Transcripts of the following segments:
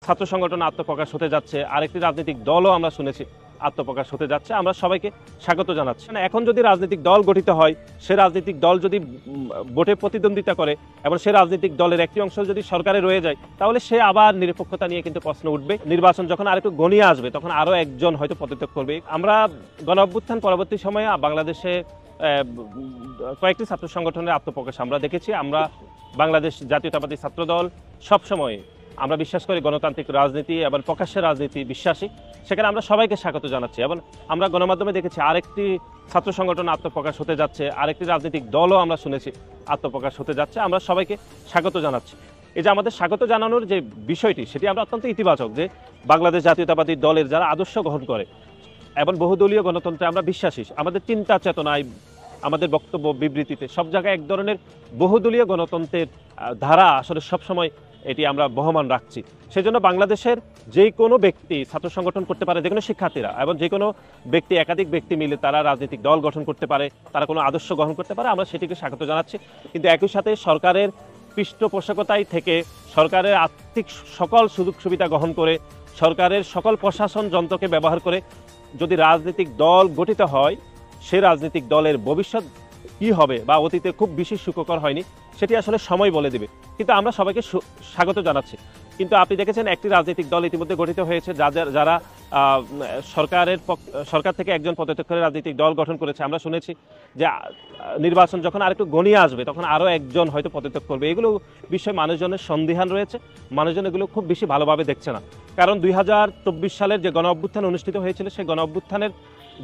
ছাত্র সংগঠন আত্মপ্রকাশ হতে যাচ্ছে, আরেকটি রাজনৈতিক দলও আমরা শুনেছি আত্মপ্রকাশ হতে যাচ্ছে। আমরা সবাইকে স্বাগত জানাচ্ছি। এখন যদি রাজনৈতিক দল গঠিত হয়, সে রাজনৈতিক দল যদি ভোটে প্রতিদ্বন্দ্বিতা করে এবং সে রাজনৈতিক দলের একটি অংশ যদি সরকারে রয়ে যায়, তাহলে সে আবার নিরপেক্ষতা নিয়ে কিন্তু প্রশ্ন উঠবে। নির্বাচন যখন আরেকটু ঘনিয়ে আসবে, তখন আরও একজন হয়তো পদত্যাগ করবে। আমরা গণ-অভ্যুত্থান পরবর্তী সময়ে বাংলাদেশে কয়েকটি ছাত্র সংগঠনের আত্মপ্রকাশ আমরা দেখেছি। আমরা বাংলাদেশ জাতীয়তাবাদী ছাত্রদল সবসময় আমরা বিশ্বাস করি গণতান্ত্রিক রাজনীতি এবং প্রকাশ্যের রাজনীতি বিশ্বাসী। সেখানে আমরা সবাইকে স্বাগত জানাচ্ছি এবং আমরা গণমাধ্যমে দেখেছি আরেকটি ছাত্র সংগঠন আত্মপ্রকাশ হতে যাচ্ছে, আরেকটি রাজনৈতিক দলও আমরা শুনেছি আত্মপ্রকাশ হতে যাচ্ছে। আমরা সবাইকে স্বাগত জানাচ্ছি। এই যে আমাদের স্বাগত জানানোর যে বিষয়টি, সেটি আমরা অত্যন্ত ইতিবাচক, যে বাংলাদেশ জাতীয়তাবাদী দলের যারা আদর্শ গ্রহণ করে এবং বহুদলীয় গণতন্ত্রে আমরা বিশ্বাসী, আমাদের চিন্তা চেতনায়, আমাদের বক্তব্য বিবৃতিতে সব জায়গায় এক ধরনের বহুদলীয় গণতন্ত্রের ধারা আসলে সবসময় এটি আমরা বহমান রাখছি। সেজন্য বাংলাদেশের যে কোনো ব্যক্তি ছাত্র সংগঠন করতে পারে, যে কোনো শিক্ষার্থীরা এবং যে কোনো ব্যক্তি, একাধিক ব্যক্তি মিলে তারা রাজনৈতিক দল গঠন করতে পারে, তারা কোনো আদর্শ গ্রহণ করতে পারে, আমরা সেটিকে স্বাগত জানাচ্ছি। কিন্তু একই সাথে সরকারের পৃষ্ঠপোষকতায় থেকে, সরকারের আর্থিক সকল সুযোগ সুবিধা গ্রহণ করে, সরকারের সকল প্রশাসন যন্ত্রকে ব্যবহার করে যদি রাজনৈতিক দল গঠিত হয়, সে রাজনৈতিক দলের ভবিষ্যৎ কী হবে বা অতীতে খুব বেশি সুখকর হয়নি, সেটি আসলে সময় বলে দেবে। কিন্তু আমরা সবাইকে স্বাগত জানাচ্ছি। কিন্তু আপনি দেখেছেন একটি রাজনৈতিক দল ইতিমধ্যে গঠিত হয়েছে, যারা সরকার থেকে একজন পদত্যাগ করে রাজনৈতিক দল গঠন করেছে। আমরা শুনেছি যে নির্বাচন যখন আরেকটু ঘনিয়ে আসবে, তখন আরও একজন হয়তো পদত্যাগ করবে। এগুলো বিষয়ে মানুষজনের সন্দিহান রয়েছে, মানুষজন এগুলো খুব বেশি ভালোভাবে দেখছে না। কারণ 2024 সালের যে গণ-অভ্যুত্থান অনুষ্ঠিত হয়েছিল, সেই গণ-অভ্যুত্থানের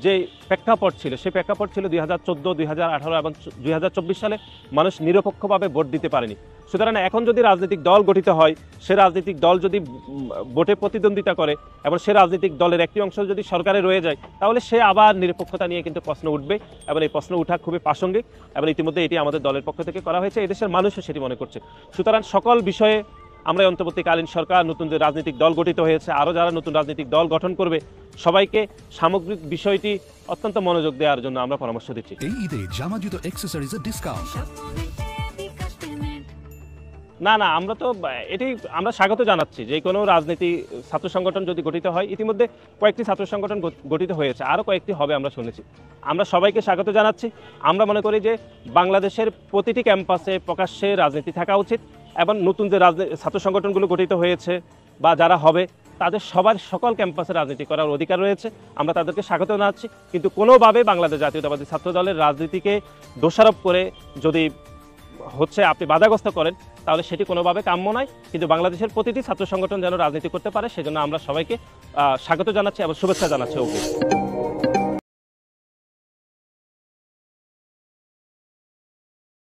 যে প্রেক্ষাপট ছিল, সেই প্রেক্ষাপট ছিল 2014, 2018 এবং 2024 সালে মানুষ নিরপেক্ষভাবে ভোট দিতে পারেনি। সুতরাং এখন যদি রাজনৈতিক দল গঠিত হয়, সে রাজনৈতিক দল যদি ভোটে প্রতিদ্বন্দ্বিতা করে এবং সে রাজনৈতিক দলের একটি অংশ যদি সরকারে রয়ে যায়, তাহলে সে আবার নিরপেক্ষতা নিয়ে কিন্তু প্রশ্ন উঠবে এবং এই প্রশ্ন উঠা খুবই প্রাসঙ্গিক এবং ইতিমধ্যে এটি আমাদের দলের পক্ষ থেকে করা হয়েছে, এদেশের মানুষও সেটি মনে করছে। সুতরাং সকল বিষয়ে আমরা অন্তর্বর্তীকালীন সরকার, নতুন যে রাজনৈতিক দল গঠিত হয়েছে, আরও যারা নতুন রাজনৈতিক দল গঠন করবে, সবাইকে সামগ্রিক বিষয়টি অত্যন্ত মনোযোগ দেওয়ার জন্য আমরা পরামর্শ দিচ্ছি। এই ঈদে জামা জুতো অ্যাকসেসরিজের ডিসকাউন্ট। না, আমরা তো এটি আমরা স্বাগত জানাচ্ছি। যে কোনো রাজনীতি ছাত্র সংগঠন যদি গঠিত হয়, ইতিমধ্যে কয়েকটি ছাত্র সংগঠন গঠিত হয়েছে, আরও কয়েকটি হবে আমরা শুনেছি। আমরা সবাইকে স্বাগত জানাচ্ছি। আমরা মনে করি যে বাংলাদেশের প্রতিটি ক্যাম্পাসে প্রকাশ্যে রাজনীতি থাকা উচিত এবং নতুন যে ছাত্র সংগঠনগুলো গঠিত হয়েছে বা যারা হবে, তাদের সবার সকল ক্যাম্পাসে রাজনীতি করার অধিকার রয়েছে। আমরা তাদেরকে স্বাগত জানাচ্ছি। কিন্তু কোনোভাবে বাংলাদেশ জাতীয়তাবাদী ছাত্র দলের রাজনীতিকে দোষারোপ করে যদি আপনি বাধাগ্রস্ত করেন, তাহলে সেটি কোনোভাবে কাম্য নয়। কিন্তু বাংলাদেশের প্রতিটি ছাত্র সংগঠন যেন রাজনীতি করতে পারে, সেজন্য আমরা সবাইকে স্বাগত জানাচ্ছি এবং শুভেচ্ছা জানাচ্ছি।